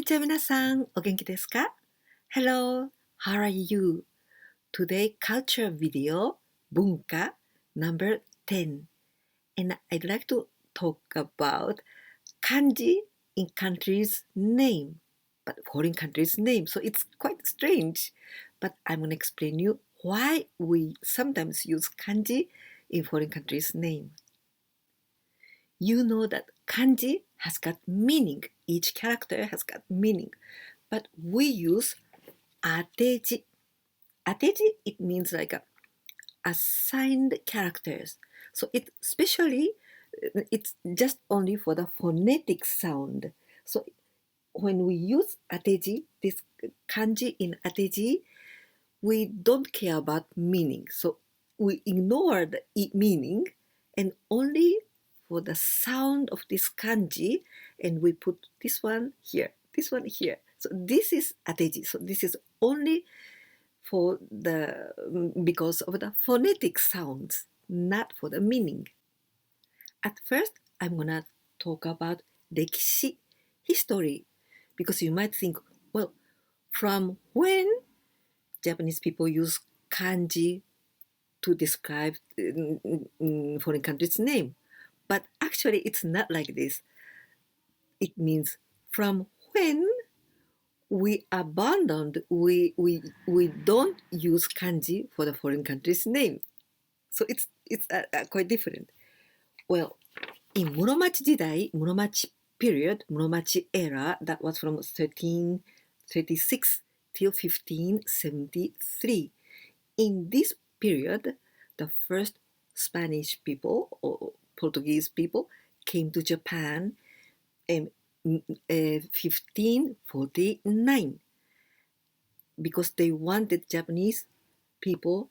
ちは皆さん、お元気ですか? Hello, how are you? Today culture video, 文化 number 10. And I'd like to talk about kanji in country's name, but foreign country's name. So it's quite strange, but I'm going to explain you why we sometimes use kanji in foreign country's name. You know that kanji has got meaning. Each character has got meaning. But we use ateji. Ateji, it means like assigned characters. So it especially, it's just only for the phonetic sound. So when we use ateji, this kanji in ateji, we don't care about meaning. So we ignore the meaning and only for the sound of this kanji, and we put this one here, this one here. So this is ateji. So this is only for the because of the phonetic sounds, not for the meaning. At first, I'm gonna talk about 歴史, history, because you might think, well, from when Japanese people use kanji to describe foreign country's name. But actually, it's not like this. It means from when we abandoned, we don't use kanji for the foreign country's name. So it's quite different. Well, in Muromachi 時代, Muromachi period, Muromachi era, that was from 1336 till 1573. In this period, the first Spanish people or Portuguese people came to Japan in 1549 because they wanted Japanese people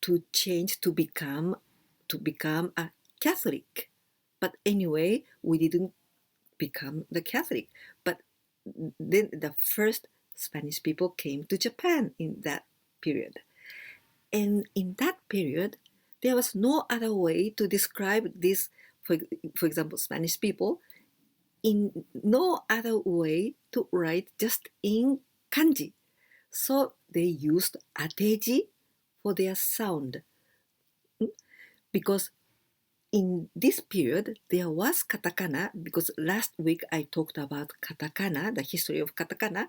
to change to become a Catholic. But anyway, we didn't become the Catholic. But then the first Spanish people came to Japan in that period. And in that period, there was no other way to describe this, for example, Spanish people, in no other way to write just in kanji. So they used ateji for their sound. Because in this period, there was katakana, because last week I talked about katakana, the history of katakana.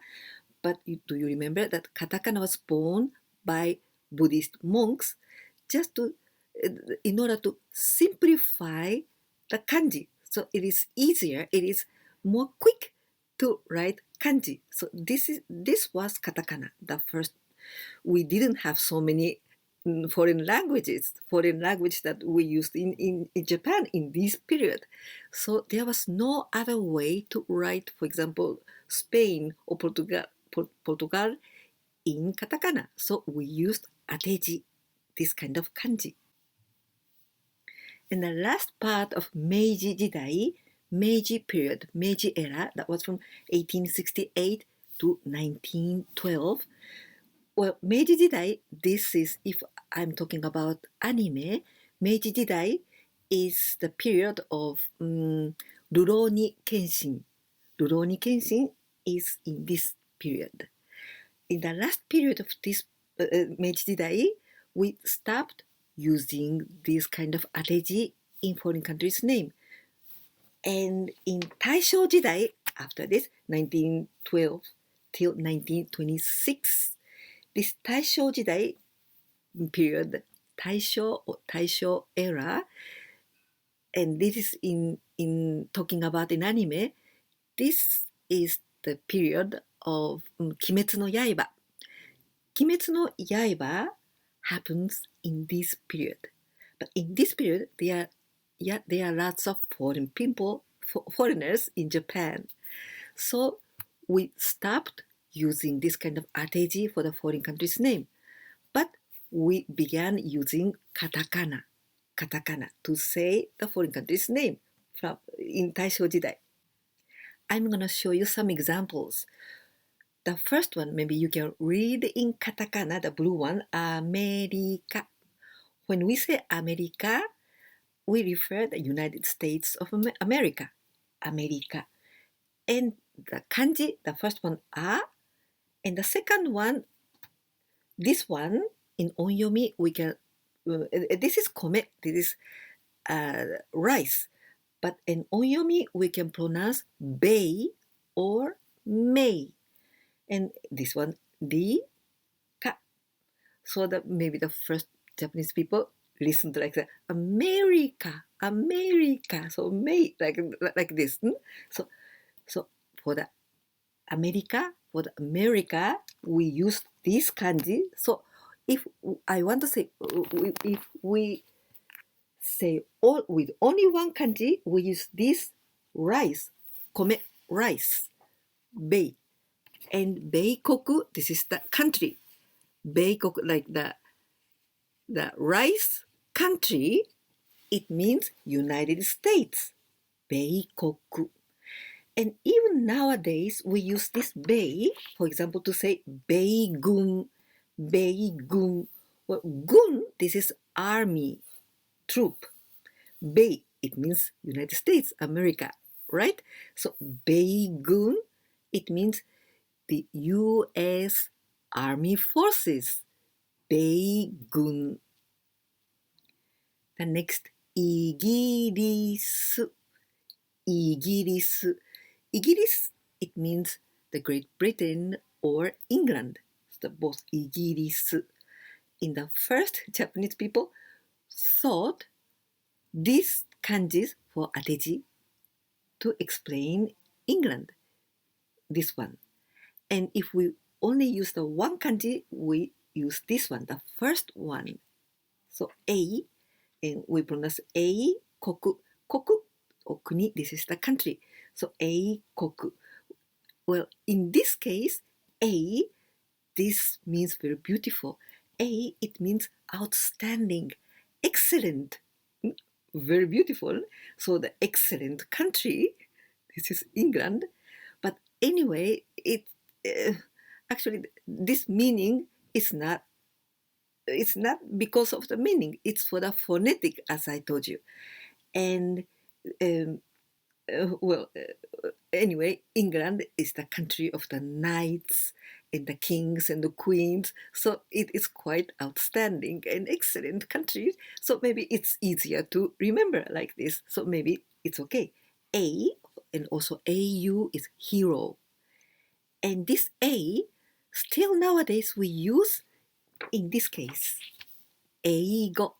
But do you remember that katakana was born by Buddhist monks just in order to simplify the kanji. So it is easier, it is more quick to write kanji. So this was katakana, the first. We didn't have so many foreign language that we used in Japan in this period. So there was no other way to write, for example, Spain or Portugal in katakana. So we used ateji, this kind of kanji. And the last part of Meiji 時代, Meiji period, Meiji era, that was from 1868 to 1912. Well, Meiji 時代, this is, if I'm talking about anime, Meiji 時代 is the period of Rurouni Kenshin. Rurouni Kenshin is in this period. In the last period of this Meiji 時代, we stopped using this kind of ateji in foreign countries' name. And in Taisho 時代, after this, 1912 till 1926, this Taisho 時代 period, Taisho or Taisho era, and this is in talking about in anime, this is the period of Kimetsu no Yaiba. Kimetsu no Yaiba happens in this period. But in this period, there are lots of foreigners in Japan. So we stopped using this kind of ateji for the foreign country's name. But we began using katakana to say the foreign country's name in Taisho 時代. I'm going to show you some examples. The first one, maybe you can read in katakana, the blue one, America. When we say America, we refer the United States of America, America. And the kanji, the first one a, and the second one, this one in onyomi we can. This is kome. This is rice. But in onyomi we can pronounce bei or mei, and this one di ka. So that maybe the first Japanese people listen to like that, America, America. So mei like this. So for the America, America, we use this kanji. So if I want to say, if we say all with only one kanji, we use this rice, kome rice, bei, and beikoku. This is the country. Beikoku, like the rice country. It means United States. Beikoku. And even nowadays, we use this bei, for example, to say beigun, beigun. Well, gun, this is army, troop. Bei, it means United States, America, right? So beigun, it means the U.S. Army Forces. Beigun. The next, イギリス. イギリス. Igiris, it means the Great Britain or England. So both Igiris. In the first, Japanese people thought these kanjis for ateji to explain England. This one. And if we only use the one kanji, we use this one, the first one. So A, and we pronounce A, koku. Koku or kuni, this is the country. So A, koku. Well, in this case, A, this means very beautiful. A, it means outstanding, excellent, very beautiful. So the excellent country, this is England. But anyway, actually this meaning is not. It's not because of the meaning. It's for the phonetic, as I told you. And anyway, England is the country of the knights and the kings and the queens. So it is quite outstanding and excellent country. So maybe it's easier to remember like this. So maybe it's okay. A and also AU is hero. And this A, still nowadays we use in this case, 英語.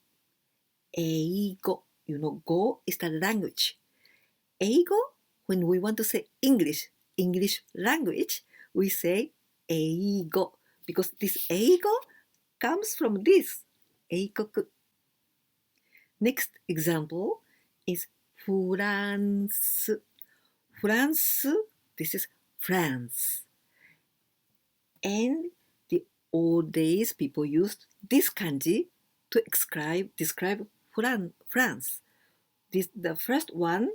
英語. You know, go is the language. 英語, when we want to say English language, we say 英語. Because this 英語 comes from this, 英国. Next example is フランス. フランス, this is France. And the old days, people used this kanji to describe France. The first one,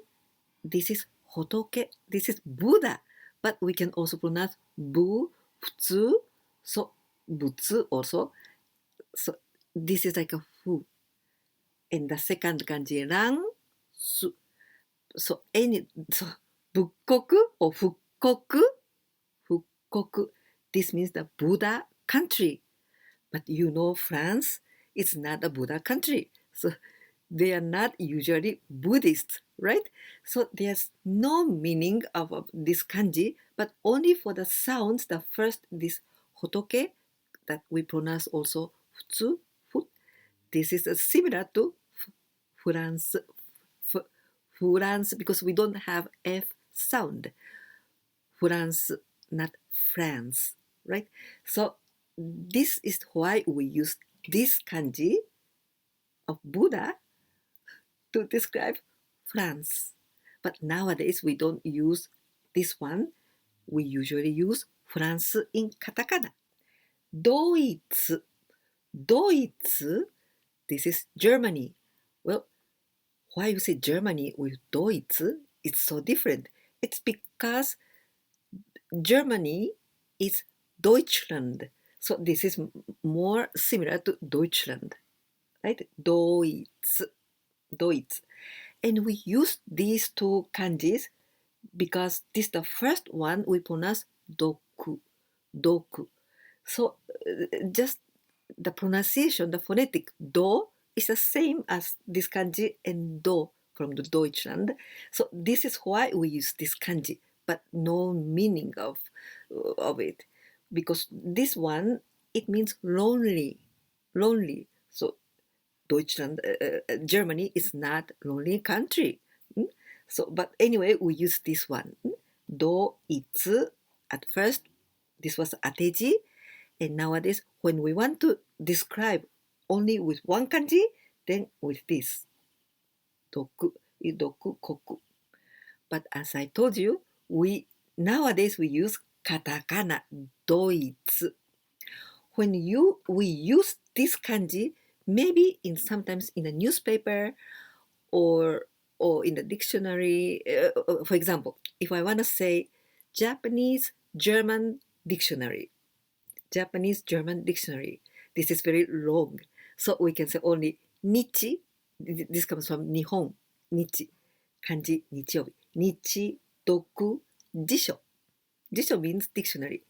this is hotoke, this is Buddha, but we can also pronounce bu, futsu, so butsu also. So this is like a fu. And the second kanji, ran, su. So bukkoku or fukkoku, this means the Buddha country. But you know, France, it's not a Buddha country. So they are not usually Buddhists, right? So there's no meaning of this kanji, but only for the sounds, the first, this hotoke, that we pronounce also futsu, fut. This is similar to France, France, because we don't have F sound. France, not France, right? So this is why we use this kanji of Buddha to describe France. But nowadays we don't use this one. We usually use France in katakana. ドイツ. ドイツ, this is Germany. Well, why you say Germany with ドイツ? It's so different. It's because Germany is Deutschland. So this is more similar to Deutschland, right? Deutsch. And we use these two kanjis because this the first one we pronounce doku, doku. So just the pronunciation, the phonetic do is the same as this kanji and do from the Deutschland. So this is why we use this kanji, but no meaning of it, because this one it means lonely, lonely. So Deutschland, Germany is not lonely country. So, but anyway, we use this one. Do itsu. At first, this was ateji, and nowadays, when we want to describe only with one kanji, then with this doku, idoku, koku. But as I told you, we nowadays we use katakana, doitsu. When we use this kanji, maybe in sometimes in a newspaper or in the dictionary. For example, if I want to say Japanese German dictionary, Japanese German dictionary, this is very long, so we can say only nichi. This comes from Nihon, nichi, kanji nichiyobi, nichi doku jisho. Jisho means dictionary.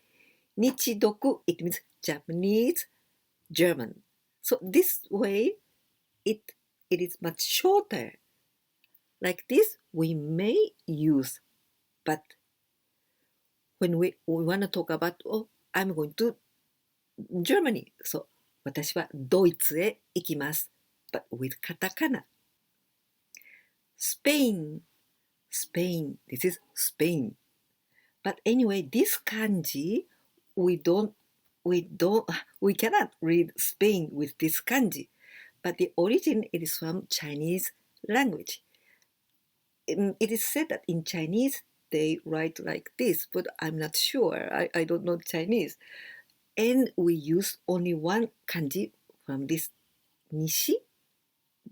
Nichi doku, it means Japanese German. So this way, it is much shorter. Like this, we may use, but when we want to talk about, oh, I'm going to Germany. So, 私はドイツへ行きます。But with katakana. Spain. Spain. This is Spain. But anyway, this kanji, we cannot read Spain with this kanji. But the origin, it is from Chinese language. It is said that in Chinese, they write like this, but I'm not sure. I don't know Chinese. And we use only one kanji from this nishi,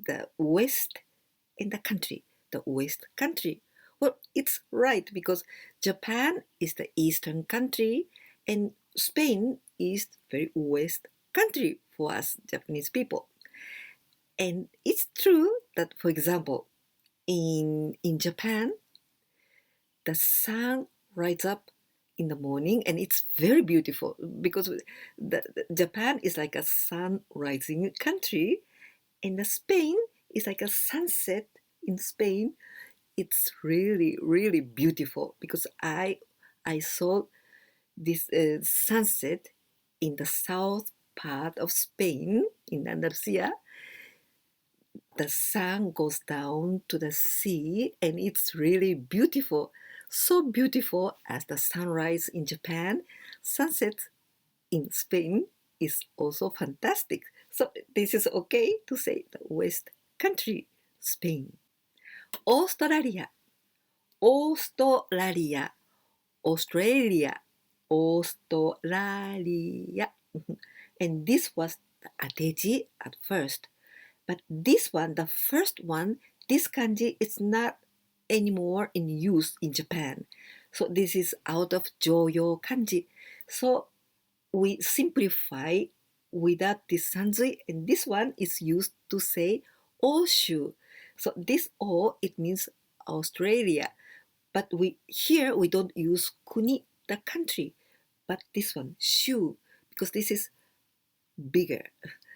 the west, in the country, the west country. Well, it's right because Japan is the eastern country and Spain is very west country for us Japanese people. And it's true that, for example, in Japan, the sun rises up in the morning and it's very beautiful because Japan is like a sun rising country and the Spain is like a sunset in Spain. It's really, really beautiful because I saw this sunset in the south part of Spain, in Andalusia. The sun goes down to the sea and it's really beautiful. So beautiful as the sunrise in Japan, sunset in Spain is also fantastic. So this is okay to say the West country, Spain. Australia, Australia, Australia, Australia. And this was the ateji at first. But this one, the first one, this kanji is not anymore in use in Japan. So this is out of Joyo kanji. So we simplify without this sanzui, and this one is used to say Oshu. So this O, it means Australia. But here we don't use kuni, the country, but this one, shu, because this is bigger,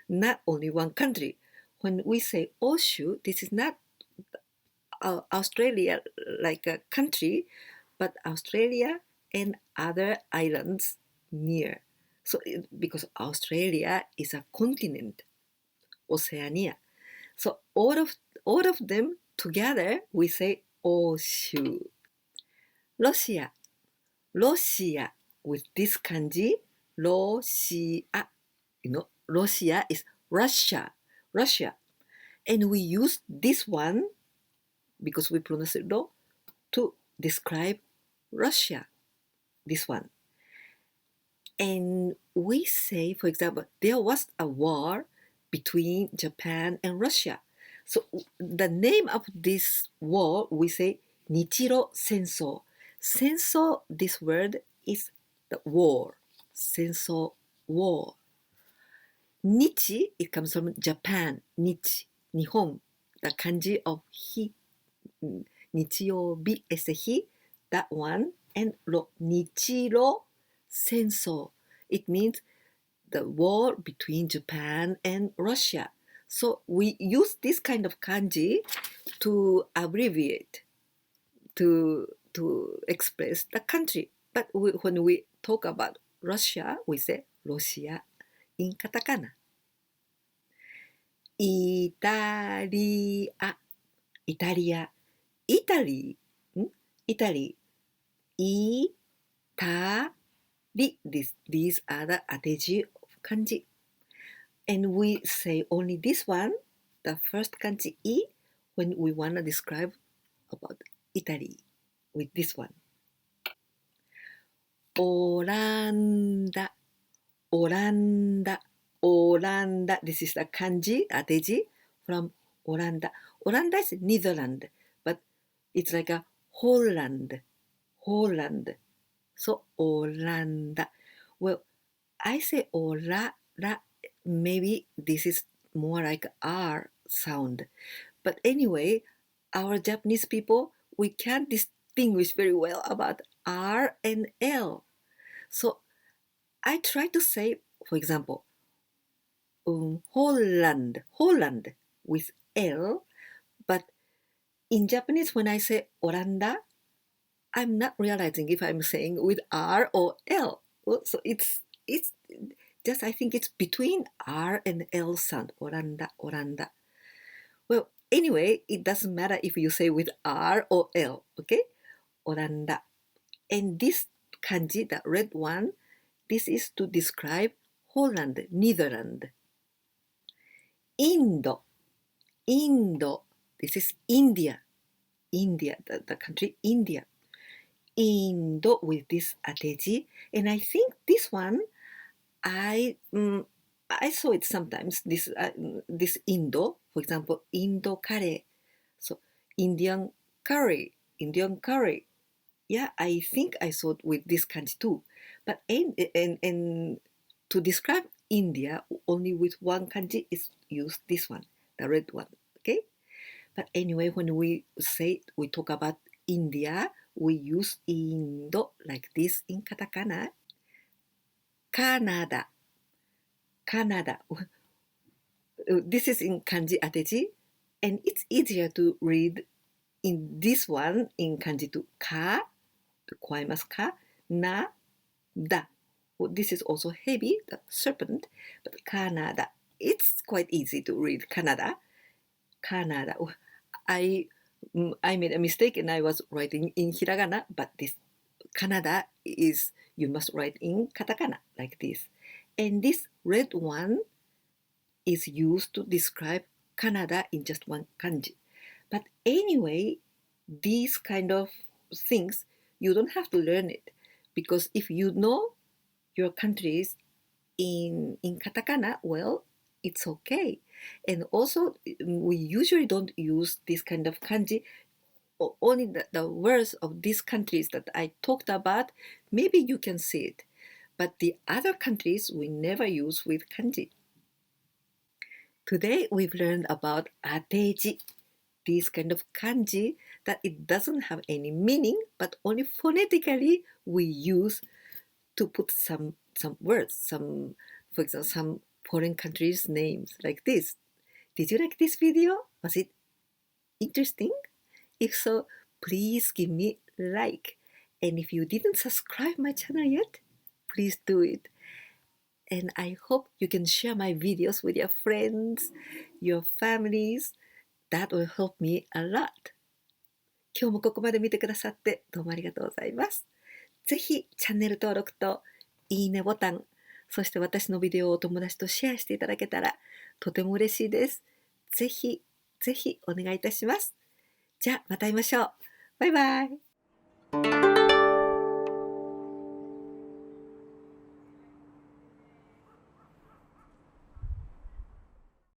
not only one country. When we say Oshu, this is not Australia like a country, but Australia and other islands near. So because Australia is a continent, Oceania. So all of them together we say Oshu. Russia, Russia with this kanji, Russia. Russia is Russia, Russia. And we use this one because we pronounce it ro to describe Russia, this one. And we say, for example, there was a war between Japan and Russia. So the name of this war, we say Nichiro Senso. Senso, this word is the war. Senso, war. Nichi, it comes from Japan. Nichi, Nihon, the kanji of hi. Nichiyobi is the hi. that one, and ro, Nichiro Senso. It means the war between Japan and Russia. So we use this kind of kanji to abbreviate, to express the country. But when we talk about Russia, we say Russia in katakana. イタリア、イタリア、イタリー、イタリー、イタリ、these are the ateji of kanji. And we say only this one, the first kanji I, when we want to describe about Italy with this one. オランダ、オランダ、オランダ. This is the kanji, ateji from Holland. Holland is Netherlands, but it's like a Holland, Holland. So Holland. Well, I say ora, la, maybe this is more like R sound. But anyway, our Japanese people, we can't distinguish very well about R and L. So I try to say, for example, Holland, Holland with L, but in Japanese, when I say Oranda, I'm not realizing if I'm saying with R or L. So it's just, I think it's between R and L sound, Oranda, Oranda. Well, anyway, it doesn't matter if you say with R or L, okay? Oranda. And this kanji, the red one, this is to describe Holland, Netherlands. Indo, Indo, this is India, India, the country India. Indo with this ateji, and I think this one, I saw it sometimes, this Indo, for example, Indo curry, so Indian curry, Indian curry. Yeah, I think I saw it with this kanji too. But and to describe India only with one kanji is use this one, the red one, okay? But anyway, when we talk about India, we use Indo like this in katakana. Canada, Canada. This is in kanji ateji, and it's easier to read in this one in kanji to ka, to kwaimasu ka, na, da. Well, this is also heavy, the serpent, but Canada. It's quite easy to read Canada. Canada. I made a mistake and I was writing in hiragana, but this Canada is, you must write in katakana like this. And this red one is used to describe Canada in just one kanji. But anyway, these kind of things, you don't have to learn it, because if you know your countries in katakana, well, it's okay. And also, we usually don't use this kind of kanji, only the words of these countries that I talked about, maybe you can see it. But the other countries we never use with kanji. Today we've learned about ateji, this kind of kanji that it doesn't have any meaning, but only phonetically we use to put some words, for example, some foreign countries' names like this. Did you like this video? Was it interesting? If so, please give me a like. And if you didn't subscribe my channel yet, please do it. And I hope you can share my videos with your friends, your families. That will help me a lot. 今日もここまで見てくださってどうもありがとうございます。ぜひチャンネル登録といいねボタン、そして私のビデオをお友達とシェアしていただけたらとても嬉しいです。ぜひぜひお願いいたします。じゃあまた会いましょう。バイバイ。